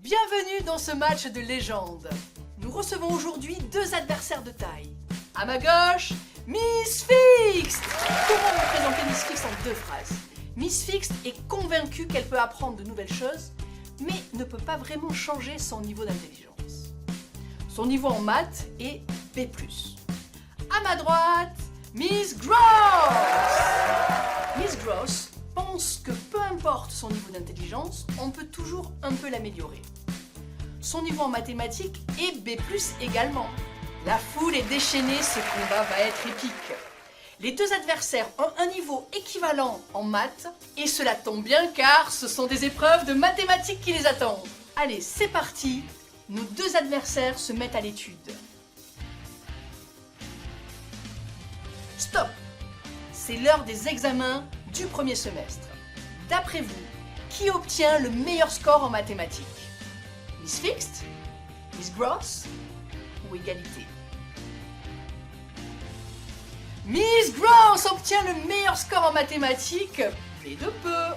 Bienvenue dans ce match de légende. Nous recevons aujourd'hui deux adversaires de taille. À ma gauche, Miss Fixed. Comment vous présenter Miss Fixed en deux phrases? Miss Fixed est convaincue qu'elle peut apprendre de nouvelles choses, mais ne peut pas vraiment changer son niveau d'intelligence. Son niveau en maths est B+. À ma droite, Miss Gross. Miss Gross pense que peu importe son niveau d'intelligence, on peut toujours un peu l'améliorer. Son niveau en mathématiques est B+, également. La foule est déchaînée, ce combat va être épique. Les deux adversaires ont un niveau équivalent en maths, et cela tombe bien car ce sont des épreuves de mathématiques qui les attendent. Allez, c'est parti, nos deux adversaires se mettent à l'étude. Stop! C'est l'heure des examens du premier semestre. D'après vous, qui obtient le meilleur score en mathématiques? Miss Fixed, Miss Gross ou égalité? Miss Gross obtient le meilleur score en mathématiques, mais de peu.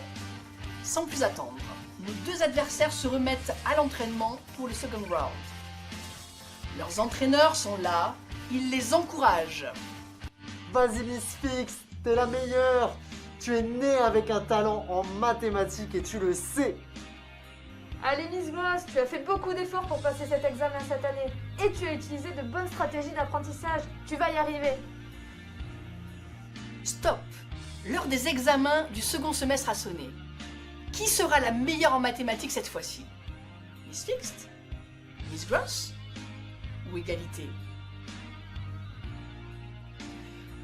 Sans plus attendre, nos deux adversaires se remettent à l'entraînement pour le second round. Leurs entraîneurs sont là, ils les encouragent. Vas-y Miss Fix, t'es la meilleure. Tu es née avec un talent en mathématiques et tu le sais. Allez Miss Gross, tu as fait beaucoup d'efforts pour passer cet examen cette année et tu as utilisé de bonnes stratégies d'apprentissage. Tu vas y arriver. Stop! L'heure des examens du second semestre a sonné. Qui sera la meilleure en mathématiques cette fois-ci? Miss Fixed? Miss Gross? Ou égalité?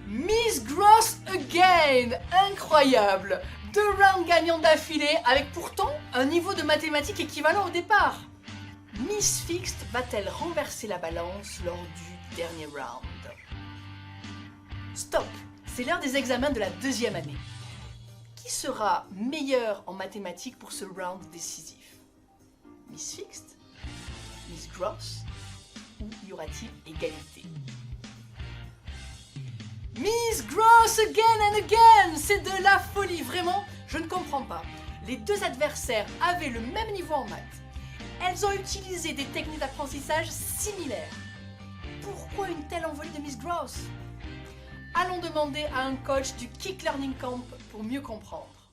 Miss Gross again! Incroyable! 2 rounds gagnants d'affilée avec pourtant un niveau de mathématiques équivalent au départ. Miss Fixed va-t-elle renverser la balance lors du dernier round? Stop! C'est l'heure des examens de la deuxième année. Qui sera meilleur en mathématiques pour ce round décisif? Miss Fixed? Miss Gross? Ou y aura-t-il égalité? Miss Gross again and again! C'est de la folie, vraiment, je ne comprends pas. Les deux adversaires avaient le même niveau en maths. Elles ont utilisé des techniques d'apprentissage similaires. Pourquoi une telle envolée de Miss Gross? Allons demander à un coach du Kick Learning Camp pour mieux comprendre.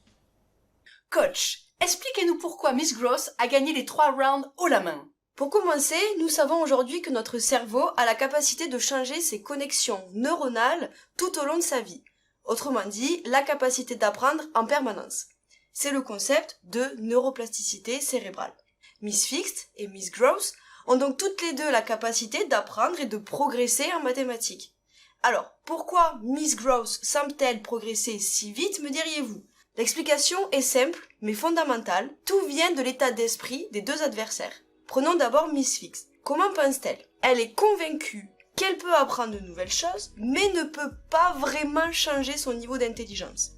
Coach, expliquez-nous pourquoi Miss Gross a gagné les 3 rounds haut la main. Pour commencer, nous savons aujourd'hui que notre cerveau a la capacité de changer ses connexions neuronales tout au long de sa vie. Autrement dit, la capacité d'apprendre en permanence. C'est le concept de neuroplasticité cérébrale. Miss Fixed et Miss Gross ont donc toutes les deux la capacité d'apprendre et de progresser en mathématiques. Alors, pourquoi Miss Gross semble-t-elle progresser si vite, me diriez-vous? L'explication est simple, mais fondamentale. Tout vient de l'état d'esprit des deux adversaires. Prenons d'abord Miss Fixed. Comment pense-t-elle? Elle est convaincue qu'elle peut apprendre de nouvelles choses, mais ne peut pas vraiment changer son niveau d'intelligence.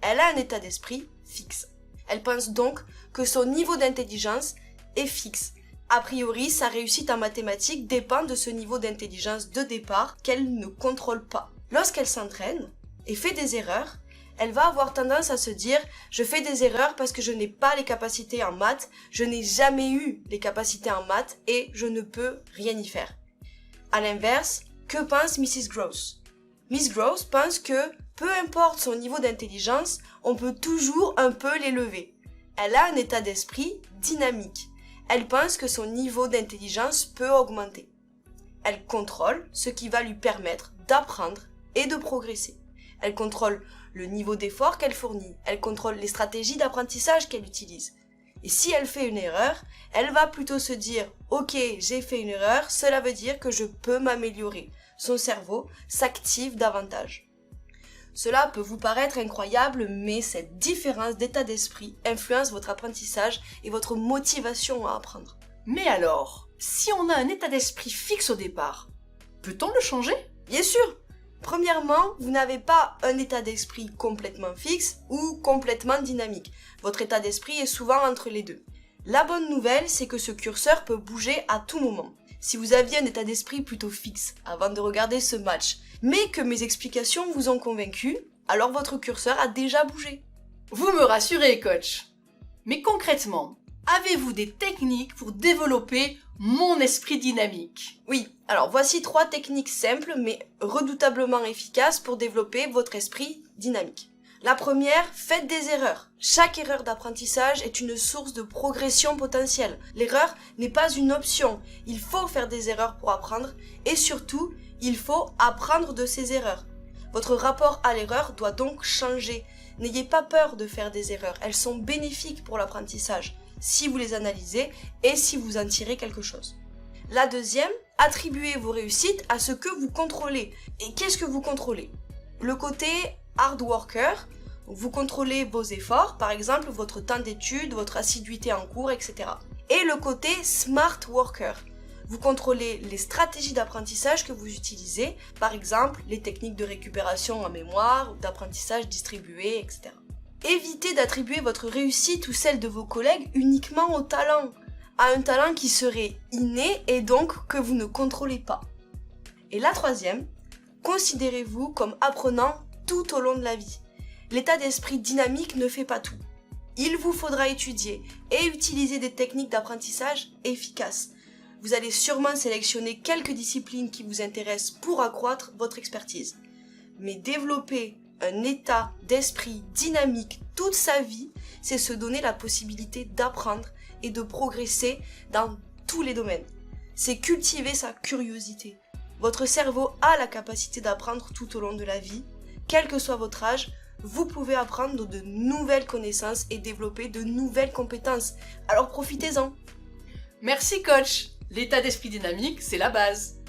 Elle a un état d'esprit fixe. Elle pense donc que son niveau d'intelligence est fixe. A priori, sa réussite en mathématiques dépend de ce niveau d'intelligence de départ qu'elle ne contrôle pas. Lorsqu'elle s'entraîne et fait des erreurs, elle va avoir tendance à se dire « je fais des erreurs parce que je n'ai pas les capacités en maths, je n'ai jamais eu les capacités en maths et je ne peux rien y faire ». À l'inverse, que pense Mrs. Gross? Miss Gross pense que peu importe son niveau d'intelligence, on peut toujours un peu l'élever. Elle a un état d'esprit dynamique. Elle pense que son niveau d'intelligence peut augmenter. Elle contrôle ce qui va lui permettre d'apprendre et de progresser. Elle contrôle le niveau d'effort qu'elle fournit. Elle contrôle les stratégies d'apprentissage qu'elle utilise. Et si elle fait une erreur, elle va plutôt se dire « Ok, j'ai fait une erreur, cela veut dire que je peux m'améliorer ». Son cerveau s'active davantage. Cela peut vous paraître incroyable, mais cette différence d'état d'esprit influence votre apprentissage et votre motivation à apprendre. Mais alors, si on a un état d'esprit fixe au départ, peut-on le changer? Bien sûr! Premièrement, vous n'avez pas un état d'esprit complètement fixe ou complètement dynamique. Votre état d'esprit est souvent entre les deux. La bonne nouvelle, c'est que ce curseur peut bouger à tout moment. Si vous aviez un état d'esprit plutôt fixe avant de regarder ce match, mais que mes explications vous ont convaincu, alors votre curseur a déjà bougé. Vous me rassurez, coach. Mais concrètement, avez-vous des techniques pour développer mon esprit dynamique? Oui, alors voici 3 techniques simples mais redoutablement efficaces pour développer votre esprit dynamique. La première, faites des erreurs. Chaque erreur d'apprentissage est une source de progression potentielle. L'erreur n'est pas une option. Il faut faire des erreurs pour apprendre et surtout, il faut apprendre de ces erreurs. Votre rapport à l'erreur doit donc changer. N'ayez pas peur de faire des erreurs. Elles sont bénéfiques pour l'apprentissage si vous les analysez et si vous en tirez quelque chose. La deuxième, attribuez vos réussites à ce que vous contrôlez. Et qu'est-ce que vous contrôlez? Le côté hard worker, vous contrôlez vos efforts, par exemple votre temps d'étude, votre assiduité en cours, etc. Et le côté smart worker, vous contrôlez les stratégies d'apprentissage que vous utilisez, par exemple les techniques de récupération en mémoire, ou d'apprentissage distribué, etc. Évitez d'attribuer votre réussite ou celle de vos collègues uniquement au talent, à un talent qui serait inné et donc que vous ne contrôlez pas. Et la troisième, considérez-vous comme apprenant tout au long de la vie. L'état d'esprit dynamique ne fait pas tout. Il vous faudra étudier et utiliser des techniques d'apprentissage efficaces. Vous allez sûrement sélectionner quelques disciplines qui vous intéressent pour accroître votre expertise. Mais développer un état d'esprit dynamique toute sa vie, c'est se donner la possibilité d'apprendre et de progresser dans tous les domaines. C'est cultiver sa curiosité. Votre cerveau a la capacité d'apprendre tout au long de la vie. Quel que soit votre âge, vous pouvez apprendre de nouvelles connaissances et développer de nouvelles compétences. Alors profitez-en. Merci coach. L'état d'esprit dynamique, c'est la base.